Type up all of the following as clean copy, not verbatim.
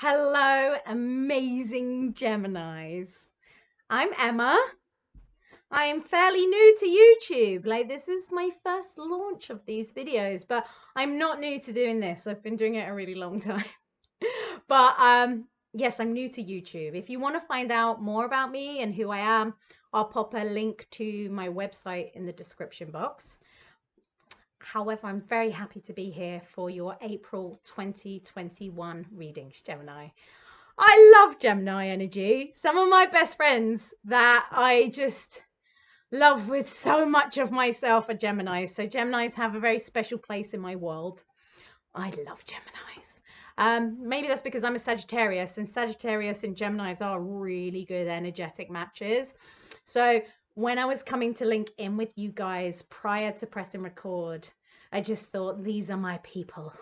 Hello, amazing Geminis. I'm Emma. I am fairly new to YouTube. This is my first launch of these videos, but I'm not new to doing this. I've been doing it a really long time. But yes, I'm new to YouTube. If you want to find out more about me and who I am, I'll pop a link to my website in the description box. However, I'm very happy to be here for your April 2021 readings, Gemini. I love Gemini energy. Some of my best friends that I just love with so much of myself are Geminis. So Geminis have a very special place in my world. I love Geminis. Maybe that's because I'm a Sagittarius, and Sagittarius and Geminis are really good energetic matches. So when I was coming to link in with you guys prior to pressing record, I just thought, these are my people.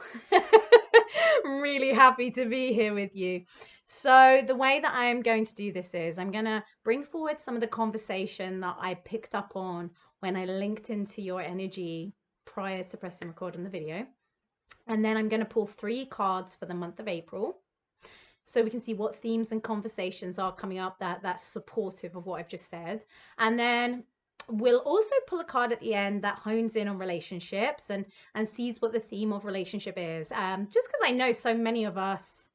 I'm really happy to be here with you. So the way that I am going to do this is I'm going to bring forward some of the conversation that I picked up on when I linked into your energy prior to pressing record on the video. And then I'm going to pull 3 cards for the month of April, so we can see what themes and conversations are coming up that's supportive of what I've just said. And then we'll also pull a card at the end that hones in on relationships and sees what the theme of relationship is. Just because I know so many of us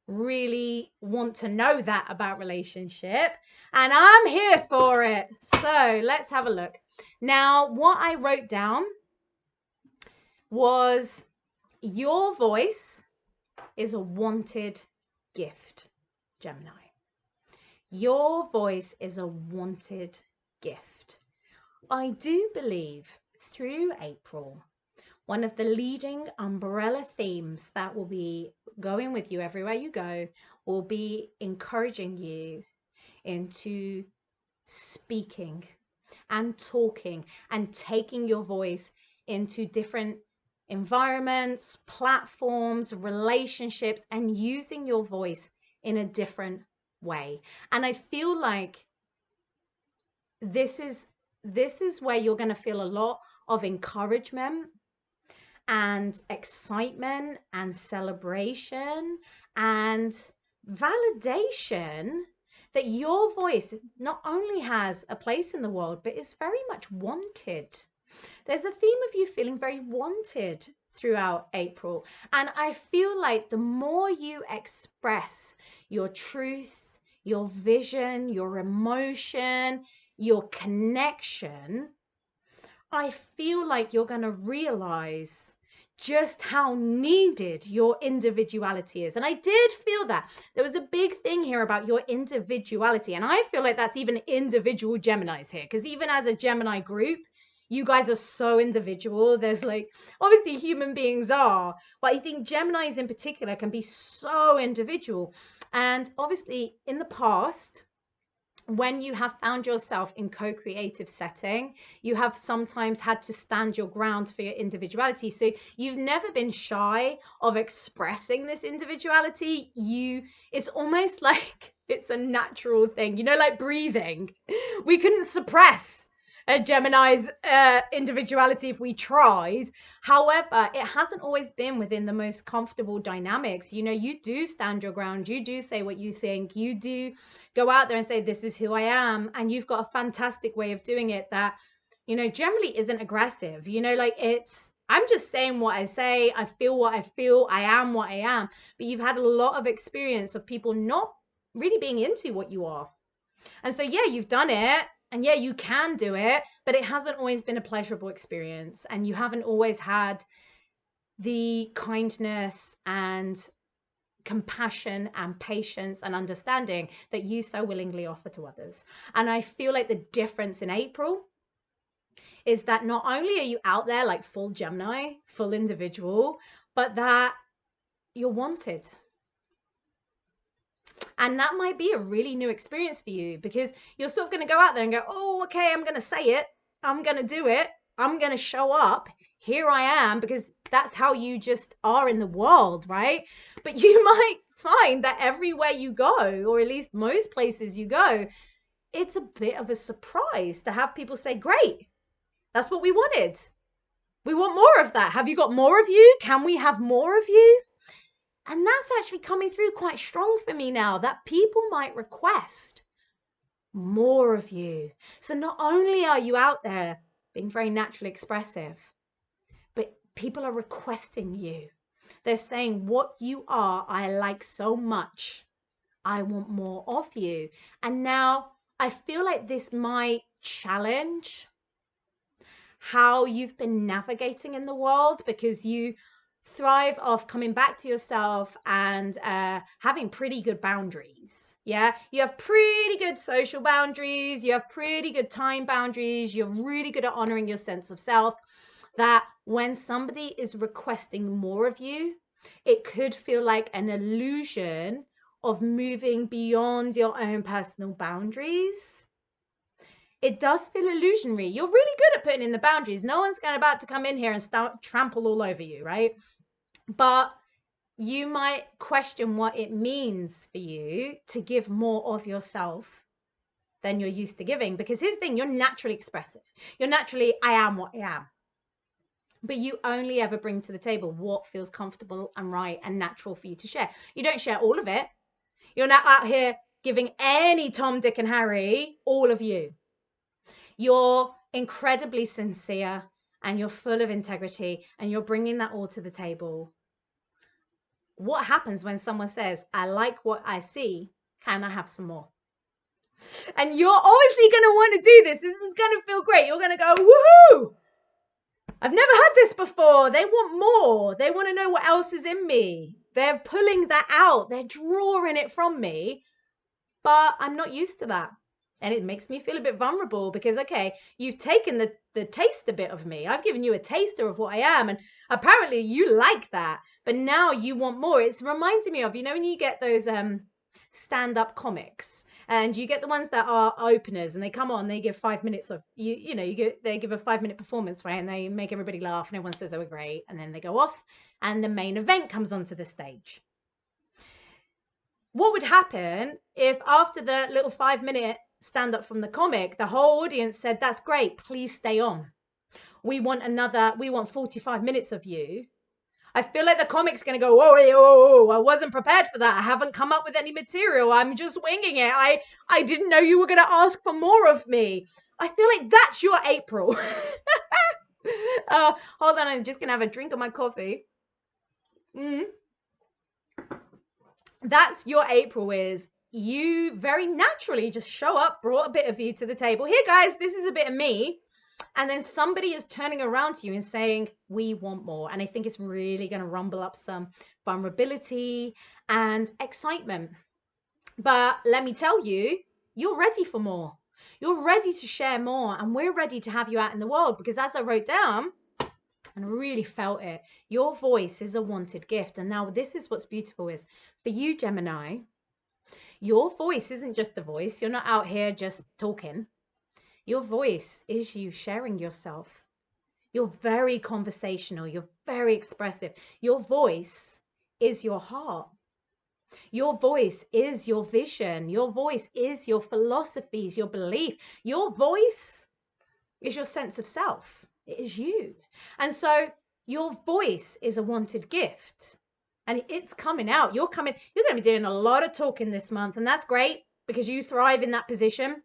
really want to know that about relationship, and I'm here for it. So let's have a look. Now, what I wrote down was your voice is a wanted gift, Gemini. Your voice is a wanted gift. I do believe through April, one of the leading umbrella themes that will be going with you everywhere you go will be encouraging you into speaking and talking and taking your voice into different environments, platforms, relationships, and using your voice in a different way. And I feel like this is where you're going to feel a lot of encouragement and excitement and celebration and validation that your voice not only has a place in the world, but is very much wanted. There's a theme of you feeling very wanted throughout April. And I feel like the more you express your truth, your vision, your emotion, your connection, I feel like you're going to realize just how needed your individuality is. And I did feel that there was a big thing here about your individuality. And I feel like that's even individual Geminis here, because even as a Gemini group, you guys are so individual. There's obviously human beings are, but I think Geminis in particular can be so individual. And obviously in the past, when you have found yourself in co-creative setting, you have sometimes had to stand your ground for your individuality. So you've never been shy of expressing this individuality. It's almost like it's a natural thing, like breathing. We couldn't suppress a Gemini's individuality if we tried. However, it hasn't always been within the most comfortable dynamics. You do stand your ground. You do say what you think. You do go out there and say, this is who I am. And you've got a fantastic way of doing it that, generally isn't aggressive. I'm just saying what I say. I feel what I feel. I am what I am. But you've had a lot of experience of people not really being into what you are. And so, yeah, you've done it. And yeah, you can do it, but it hasn't always been a pleasurable experience. And you haven't always had the kindness and compassion and patience and understanding that you so willingly offer to others. And I feel like the difference in April is that not only are you out there like full Gemini, full individual, but that you're wanted. And that might be a really new experience for you, because you're sort of going to go out there and go, oh, okay, I'm going to say it. I'm going to do it. I'm going to show up. Here I am, because that's how you just are in the world, right? But you might find that everywhere you go, or at least most places you go, it's a bit of a surprise to have people say, great, that's what we wanted. We want more of that. Have you got more of you? Can we have more of you? And that's actually coming through quite strong for me now, that people might request more of you. So not only are you out there being very naturally expressive, but people are requesting you. They're saying, what you are, I like so much. I want more of you. And now I feel like this might challenge how you've been navigating in the world, because you thrive off coming back to yourself and having pretty good boundaries. Yeah, you have pretty good social boundaries, you have pretty good time boundaries, you're really good at honoring your sense of self. That when somebody is requesting more of you, it could feel like an illusion of moving beyond your own personal boundaries. It does feel illusionary. You're really good at putting in the boundaries. No one's about to come in here and start trample all over you, right? But you might question what it means for you to give more of yourself than you're used to giving. Because here's the thing, you're naturally expressive. You're naturally, I am what I am. But you only ever bring to the table what feels comfortable and right and natural for you to share. You don't share all of it. You're not out here giving any Tom, Dick, and Harry all of you. You're incredibly sincere and you're full of integrity and you're bringing that all to the table. What happens when someone says, I like what I see, can I have some more? And you're obviously going to want to do this. This is going to feel great. You're going to go, woohoo! I've never had this before. They want more. They want to know what else is in me. They're pulling that out. They're drawing it from me. But I'm not used to that. And it makes me feel a bit vulnerable because, okay, you've taken the taste a bit of me. I've given you a taster of what I am. And apparently you like that. But now you want more. It's reminding me of, when you get those stand-up comics. And you get the ones that are openers and they come on, they give 5 minutes of, they give a 5-minute performance, right? And they make everybody laugh and everyone says they were great. And then they go off and the main event comes onto the stage. What would happen if after the little 5-minute stand up from the comic, the whole audience said, that's great, please stay on. We want 45 minutes of you. I feel like the comic's going to go, whoa, I wasn't prepared for that. I haven't come up with any material. I'm just winging it. I didn't know you were going to ask for more of me. I feel like that's your April. Hold on, I'm just going to have a drink of my coffee. That's your April, is you very naturally just show up, brought a bit of you to the table. Here, guys, this is a bit of me. And then somebody is turning around to you and saying, we want more. And I think it's really going to rumble up some vulnerability and excitement. But let me tell you, you're ready for more. You're ready to share more. And we're ready to have you out in the world, because as I wrote down and really felt it, your voice is a wanted gift. And now this is what's beautiful is for you, Gemini, your voice isn't just a voice. You're not out here just talking. Your voice is you sharing yourself. You're very conversational. You're very expressive. Your voice is your heart. Your voice is your vision. Your voice is your philosophies, your belief. Your voice is your sense of self. It is you. And so your voice is a wanted gift. And it's coming out. You're going to be doing a lot of talking this month. And that's great because you thrive in that position.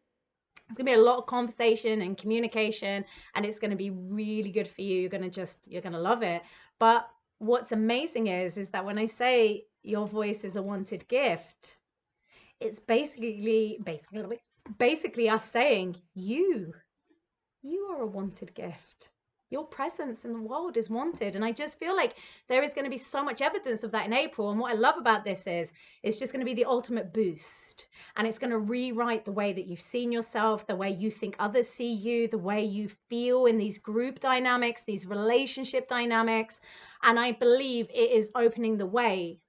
It's going to be a lot of conversation and communication, and it's going to be really good for you. You're going to love it. But what's amazing is that when I say your voice is a wanted gift, it's basically us saying you are a wanted gift. Your presence in the world is wanted. And I just feel like there is going to be so much evidence of that in April. And what I love about this is it's just going to be the ultimate boost. And it's going to rewrite the way that you've seen yourself, the way you think others see you, the way you feel in these group dynamics, these relationship dynamics. And I believe it is opening the way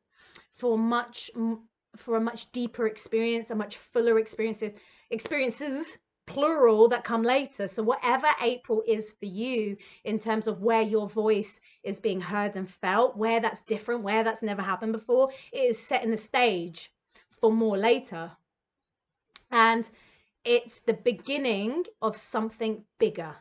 for a much deeper experience, a much fuller experiences, plural, that come later. So whatever April is for you in terms of where your voice is being heard and felt, where that's different, where that's never happened before, it is setting the stage for more later. And it's the beginning of something bigger.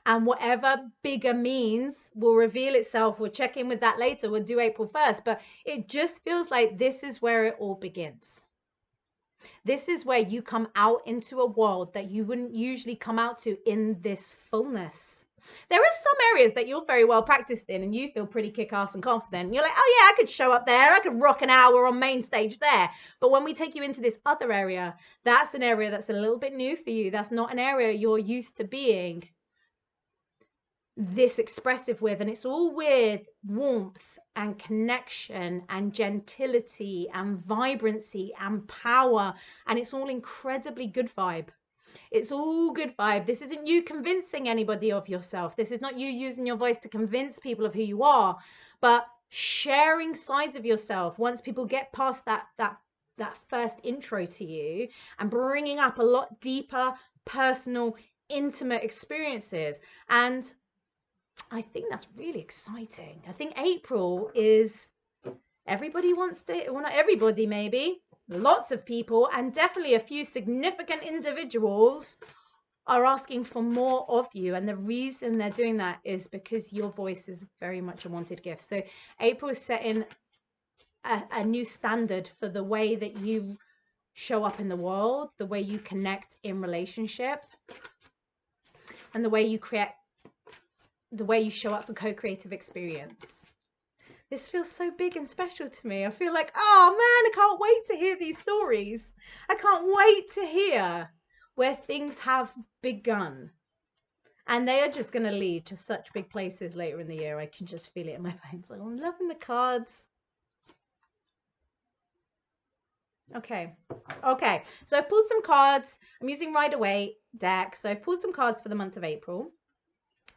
And whatever bigger means will reveal itself. We'll check in with that later. We'll do April 1st. But it just feels like this is where it all begins. This is where you come out into a world that you wouldn't usually come out to in this fullness. There are some areas that you're very well practiced in and you feel pretty kick-ass and confident. You're like, oh yeah, I could show up there. I could rock an hour on main stage there. But when we take you into this other area, that's an area that's a little bit new for you. That's not an area you're used to being this expressive with, and it's all with warmth and connection and gentility and vibrancy and power, and it's all incredibly good vibe. It's all good vibe. This isn't you convincing anybody of yourself. This is not you using your voice to convince people of who you are, but sharing sides of yourself once people get past that first intro to you, and bringing up a lot deeper, personal, intimate experiences. And I think that's really exciting. I think April is, everybody wants to, well, not everybody, maybe lots of people, and definitely a few significant individuals are asking for more of you. And the reason they're doing that is because your voice is very much a wanted gift. So April is setting a new standard for the way that you show up in the world, the way you connect in relationship, and the way you show up for co-creative experience. This feels so big and special to me. I feel like, oh man, I can't wait to hear these stories. I can't wait to hear where things have begun. And they are just going to lead to such big places later in the year. I can just feel it in my veins. Like, I'm loving the cards. Okay. So I've pulled some cards. I'm using Rider Waite deck. So I've pulled some cards for the month of April.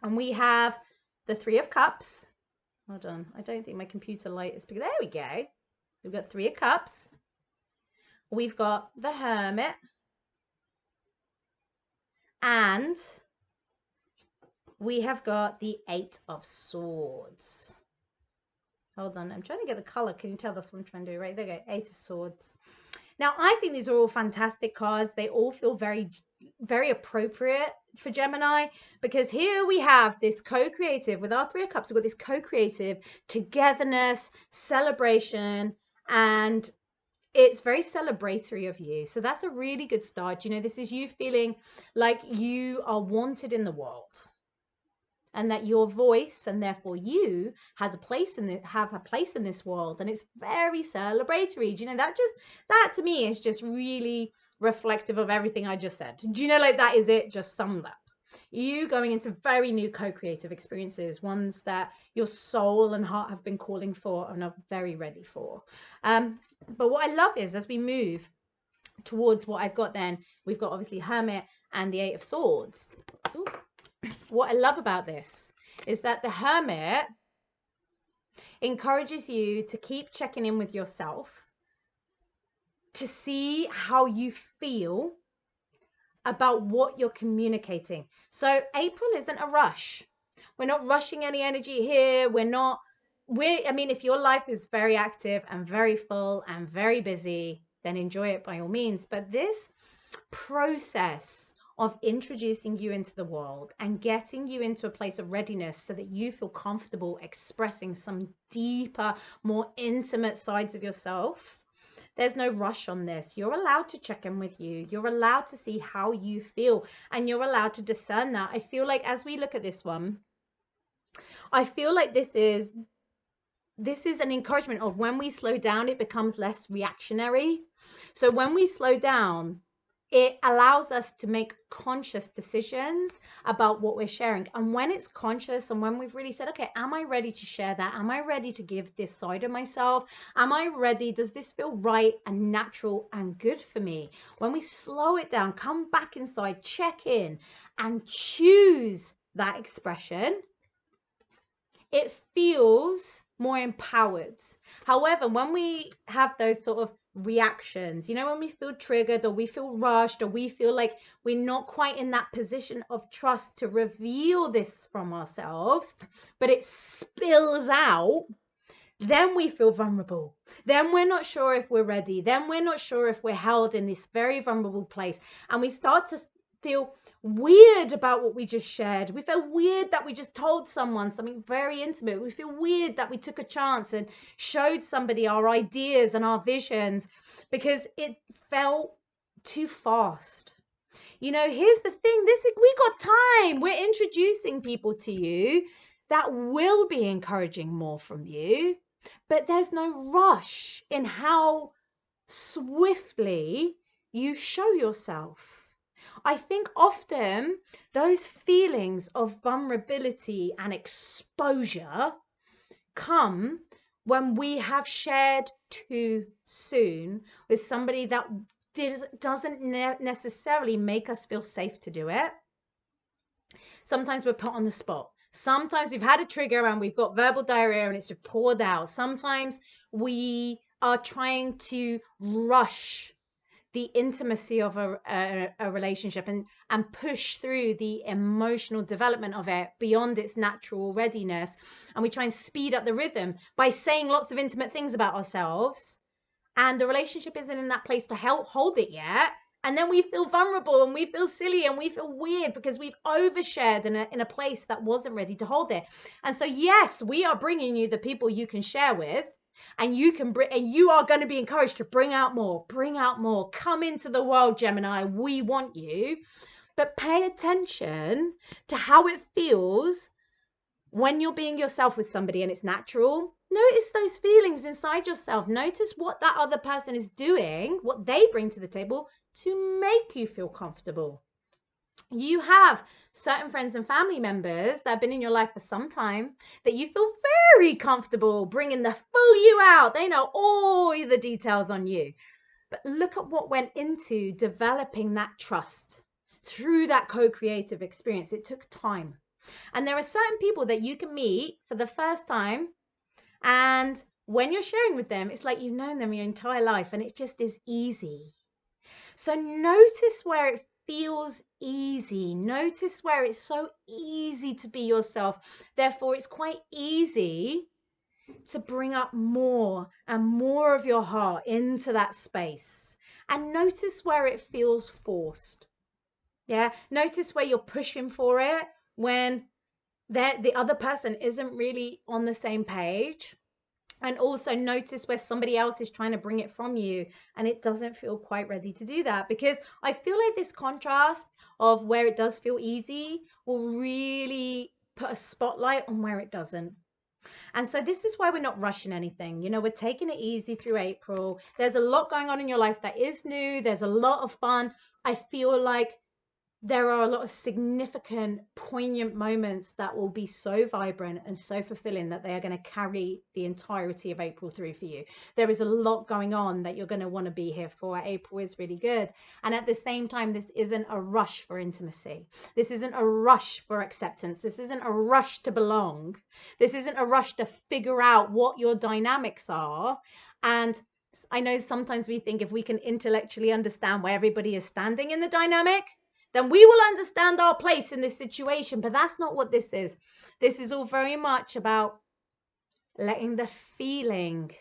And we have the Three of Cups. Hold on. I don't think my computer light is big. There we go. We've got Three of Cups. We've got the Hermit. And we have got the Eight of Swords. Hold on. I'm trying to get the color. Can you tell that's what I'm trying to do? Right, there we go. Eight of Swords. Now, I think these are all fantastic cards. They all feel very, very appropriate for Gemini, because here we have this co-creative with our Three of Cups. We've got this co-creative togetherness, celebration, and it's very celebratory of you. So that's a really good start. You know, this is you feeling like you are wanted in the world, and that your voice, and therefore you, have a place in this world, and it's very celebratory. Do you know, that to me is just really reflective of everything I just said. Do you know, like, that is it just summed up. You going into very new co-creative experiences, ones that your soul and heart have been calling for and are very ready for. But what I love is, as we move towards what I've got, then we've got obviously Hermit and the Eight of Swords. Ooh. What I love about this is that the Hermit encourages you to keep checking in with yourself, to see how you feel about what you're communicating. So April isn't a rush. We're not rushing any energy here. I mean, if your life is very active and very full and very busy, then enjoy it by all means. But this process of introducing you into the world and getting you into a place of readiness so that you feel comfortable expressing some deeper, more intimate sides of yourself, there's no rush on this. You're allowed to check in with you. You're allowed to see how you feel, and you're allowed to discern that. I feel like as we look at this one, I feel like this is an encouragement of, when we slow down, it becomes less reactionary. So when we slow down, it allows us to make conscious decisions about what we're sharing. And when it's conscious, and when we've really said, okay, am I ready to share that? Am I ready to give this side of myself? Am I ready? Does this feel right and natural and good for me? When we slow it down, come back inside, check in, and choose that expression, it feels more empowered. However, when we have those sort of reactions, you know, when we feel triggered, or we feel rushed, or we feel like we're not quite in that position of trust to reveal this from ourselves, but it spills out, then we feel vulnerable. Then we're not sure if we're ready. Then we're not sure if we're held in this very vulnerable place. And we start to feel weird about what we just shared. We feel weird that we just told someone something very intimate. We feel weird that we took a chance and showed somebody our ideas and our visions because it felt too fast. You know, here's the thing, we got time. We're introducing people to you that will be encouraging more from you, but there's no rush in how swiftly you show yourself. I think often those feelings of vulnerability and exposure come when we have shared too soon with somebody that doesn't necessarily make us feel safe to do it. Sometimes we're put on the spot. Sometimes we've had a trigger and we've got verbal diarrhea and it's just poured out. Sometimes we are trying to rush the intimacy of a relationship and push through the emotional development of it beyond its natural readiness. And we try and speed up the rhythm by saying lots of intimate things about ourselves. And the relationship isn't in that place to help hold it yet. And then we feel vulnerable and we feel silly and we feel weird because we've overshared in a place that wasn't ready to hold it. And so, yes, we are bringing you the people you can share with. And you are going to be encouraged to bring out more, come into the world, Gemini. We want you, but pay attention to how it feels when you're being yourself with somebody and it's natural. Notice those feelings inside yourself. Notice what that other person is doing, what they bring to the table to make you feel comfortable. You have certain friends and family members that have been in your life for some time that you feel very comfortable bringing the full you out. They know all the details on you. But look at what went into developing that trust through that co-creative experience. It took time. And there are certain people that you can meet for the first time, and when you're sharing with them, it's like you've known them your entire life and it just is easy. So notice where it feels easy. Notice where it's so easy to be yourself. Therefore, it's quite easy to bring up more and more of your heart into that space. And notice where it feels forced. Yeah, notice where you're pushing for it when the other person isn't really on the same page. And also notice where somebody else is trying to bring it from you and it doesn't feel quite ready to do that. Because I feel like this contrast of where it does feel easy will really put a spotlight on where it doesn't. And so this is why we're not rushing anything. You know, we're taking it easy through April. There's a lot going on in your life that is new. There's a lot of fun. I feel like there are a lot of significant, poignant moments that will be so vibrant and so fulfilling that they are going to carry the entirety of April through for you. There is a lot going on that you're going to want to be here for. April is really good. And at the same time, this isn't a rush for intimacy. This isn't a rush for acceptance. This isn't a rush to belong. This isn't a rush to figure out what your dynamics are. And I know sometimes we think if we can intellectually understand where everybody is standing in the dynamic, then we will understand our place in this situation. But that's not what this is. This is all very much about letting the feeling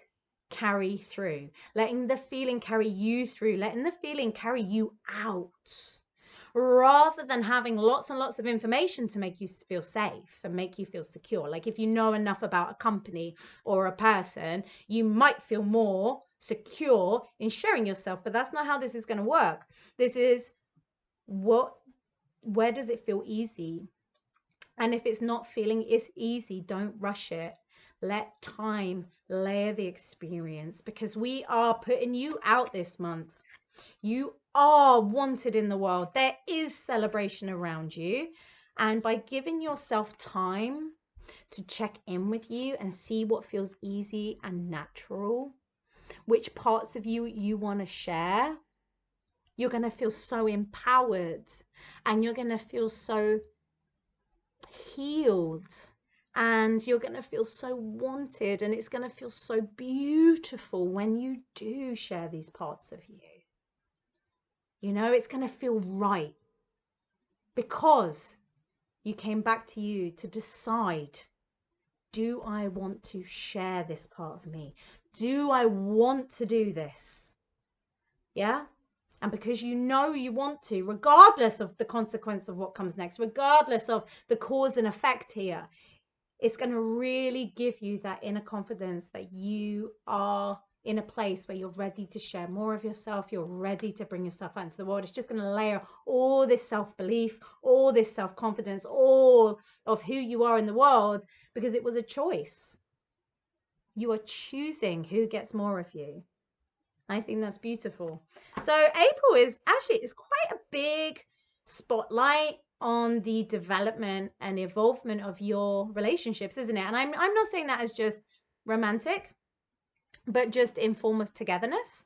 carry through, letting the feeling carry you through, letting the feeling carry you out, rather than having lots and lots of information to make you feel safe and make you feel secure. Like if you know enough about a company or a person, you might feel more secure in sharing yourself, but that's not how this is going to work. This is where does it feel easy? And if it's not feeling easy, don't rush it. Let time layer the experience, because we are putting you out this month. You are wanted in the world. There is celebration around you. And by giving yourself time to check in with you and see what feels easy and natural, which parts of you want to share, you're going to feel so empowered and you're going to feel so healed and you're going to feel so wanted, and it's going to feel so beautiful when you do share these parts of you. You know, it's going to feel right because you came back to you to decide, do I want to share this part of me? Do I want to do this? Yeah? And because you know you want to, regardless of the consequence of what comes next, regardless of the cause and effect here, it's going to really give you that inner confidence that you are in a place where you're ready to share more of yourself. You're ready to bring yourself out into the world. It's just going to layer all this self-belief, all this self-confidence, all of who you are in the world, because it was a choice. You are choosing who gets more of you. I think that's beautiful. So April is actually, it's quite a big spotlight on the development and evolvement of your relationships, isn't it? And I'm not saying that as just romantic, but just in form of togetherness.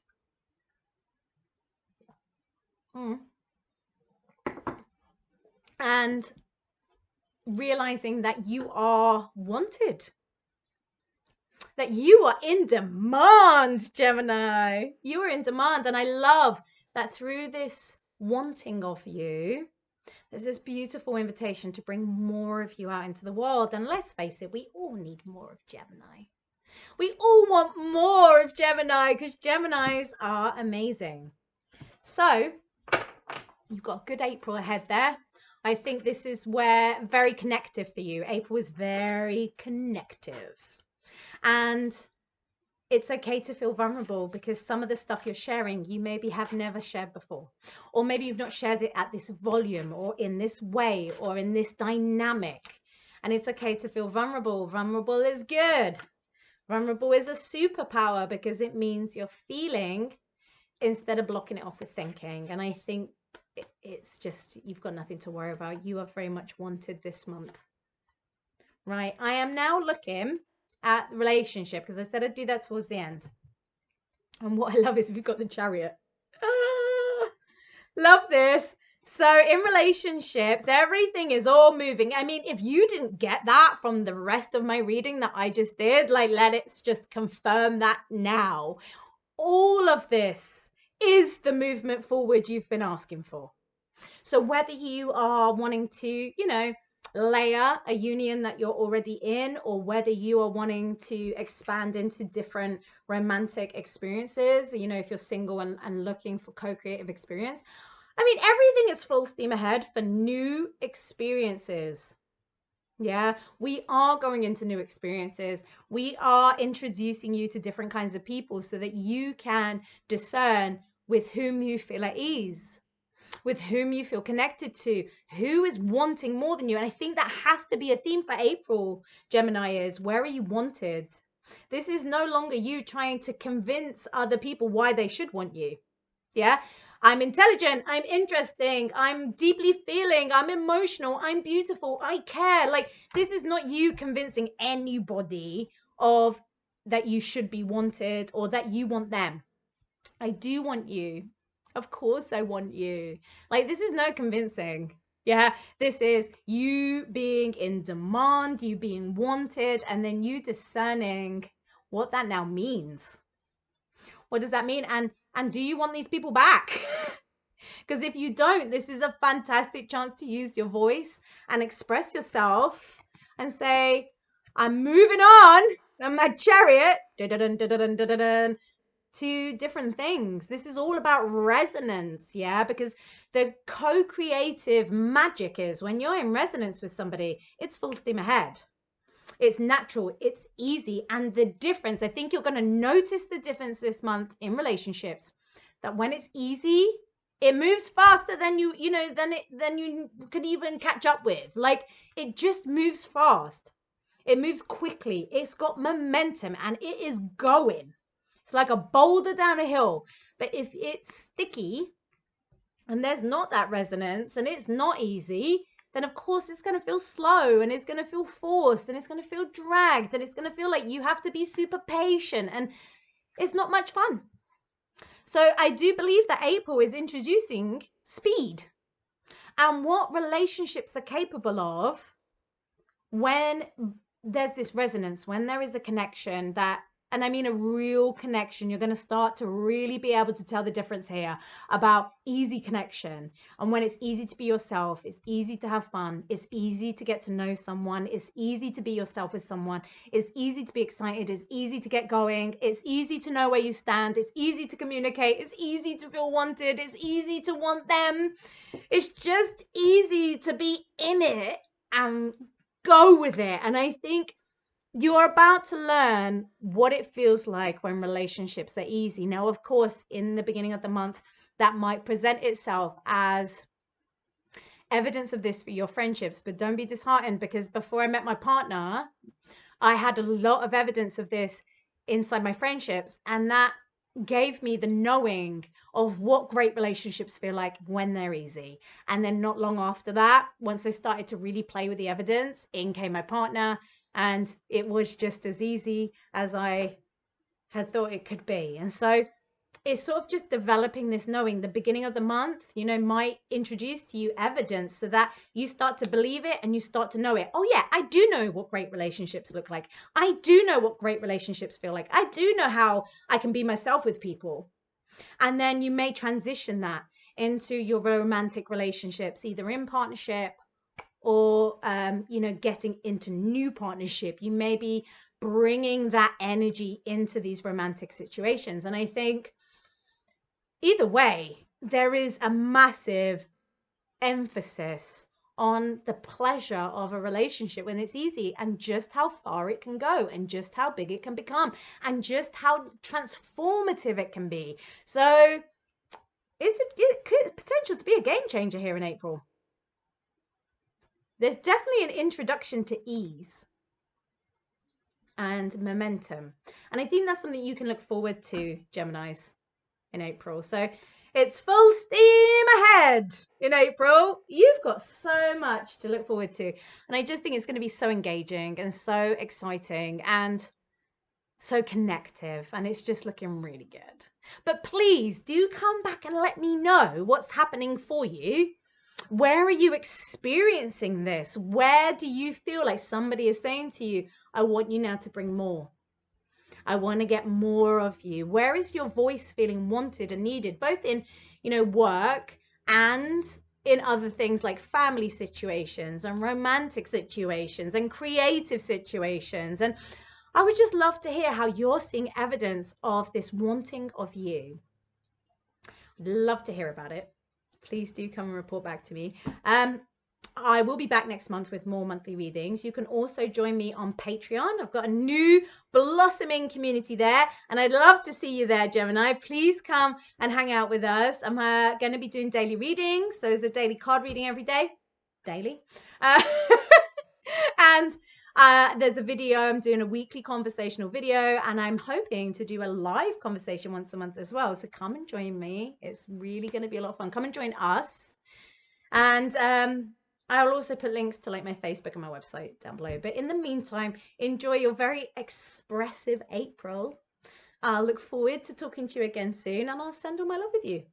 And realizing that you are wanted, that you are in demand, Gemini. You are in demand. And I love that through this wanting of you, there's this beautiful invitation to bring more of you out into the world. And let's face it, we all need more of Gemini. We all want more of Gemini because Geminis are amazing. So you've got a good April ahead there. I think this is where very connective for you. April is very connective. And it's okay to feel vulnerable because some of the stuff you're sharing, you maybe have never shared before. Or maybe you've not shared it at this volume or in this way or in this dynamic. And it's okay to feel vulnerable. Vulnerable is good. Vulnerable is a superpower because it means you're feeling instead of blocking it off with thinking. And I think it's just, you've got nothing to worry about. You are very much wanted this month. Right. I am now looking at relationship because I said I'd do that towards the end. And what I love is we've got the Chariot. Love this. So in relationships, everything is all moving. I mean, if you didn't get that from the rest of my reading that I just did, like, let's just confirm that now. All of this is the movement forward you've been asking for. So whether you are wanting to, you know, layer a union that you're already in, or whether you are wanting to expand into different romantic experiences, you know, if you're single and looking for co-creative experience, I mean, everything is full steam ahead for new experiences. Yeah, we are going into new experiences. We are introducing you to different kinds of people so that you can discern with whom you feel at ease, with whom you feel connected to, who is wanting more than you. And I think that has to be a theme for April, Gemini, is where are you wanted? This is no longer you trying to convince other people why they should want you. Yeah, I'm intelligent, I'm interesting, I'm deeply feeling, I'm emotional, I'm beautiful, I care. Like, this is not you convincing anybody of that you should be wanted or that you want them. I do want you. Of course I want you. Like, this is no convincing. Yeah, this is you being in demand, you being wanted, and then you discerning what that now means. What does that mean? And do you want these people back? Because if you don't, this is a fantastic chance to use your voice and express yourself and say, I'm moving on my Chariot to different things. This is all about resonance, yeah? Because the co-creative magic is when you're in resonance with somebody, it's full steam ahead. It's natural, it's easy. And the difference, I think you're going to notice the difference this month in relationships, that when it's easy, it moves faster than you can even catch up with. Like, it just moves fast. It moves quickly. It's got momentum and it is going. It's like a boulder down a hill. But if it's sticky and there's not that resonance and it's not easy, then of course it's going to feel slow and it's going to feel forced and it's going to feel dragged and it's going to feel like you have to be super patient and it's not much fun. So I do believe that April is introducing speed and what relationships are capable of when there's this resonance, when there is a connection that and I mean a real connection, you're going to start to really be able to tell the difference here about easy connection. And when it's easy to be yourself, it's easy to have fun, it's easy to get to know someone, it's easy to be yourself with someone, it's easy to be excited, it's easy to get going, it's easy to know where you stand, it's easy to communicate, it's easy to feel wanted, it's easy to want them. It's just easy to be in it and go with it. And I think you're about to learn what it feels like when relationships are easy. Now, of course, in the beginning of the month, that might present itself as evidence of this for your friendships, but don't be disheartened, because before I met my partner, I had a lot of evidence of this inside my friendships, and that gave me the knowing of what great relationships feel like when they're easy. And then not long after that, once I started to really play with the evidence, in came my partner, and it was just as easy as I had thought it could be. And so it's sort of just developing this knowing. The beginning of the month, you know, might introduce to you evidence so that you start to believe it and you start to know it. Oh yeah, I do know what great relationships look like. I do know what great relationships feel like. I do know how I can be myself with people. And then you may transition that into your romantic relationships, either in partnership or, you know, getting into new partnership. You may be bringing that energy into these romantic situations. And I think either way, there is a massive emphasis on the pleasure of a relationship when it's easy, and just how far it can go, and just how big it can become, and just how transformative it can be. So it could potential to be a game changer here in April. There's definitely an introduction to ease and momentum. And I think that's something you can look forward to, Geminis, in April. So it's full steam ahead in April. You've got so much to look forward to. And I just think it's going to be so engaging and so exciting and so connective. And it's just looking really good. But please do come back and let me know what's happening for you. Where are you experiencing this? Where do you feel like somebody is saying to you, I want you now to bring more. I want to get more of you. Where is your voice feeling wanted and needed, both in, you know, work and in other things like family situations and romantic situations and creative situations? And I would just love to hear how you're seeing evidence of this wanting of you. I'd love to hear about it. Please do come and report back to me. I will be back next month with more monthly readings. You can also join me on Patreon. I've got a new blossoming community there, and I'd love to see you there, Gemini. Please come and hang out with us. I'm going to be doing daily readings. So there's a daily card reading every day. Daily. And there's a video. I'm doing a weekly conversational video, and I'm hoping to do a live conversation once a month as well. So come and join me. It's really going to be a lot of fun. Come and join us. And I'll also put links to like my Facebook and my website down below. But in the meantime, enjoy your very expressive April. I'll look forward to talking to you again soon, and I'll send all my love with you.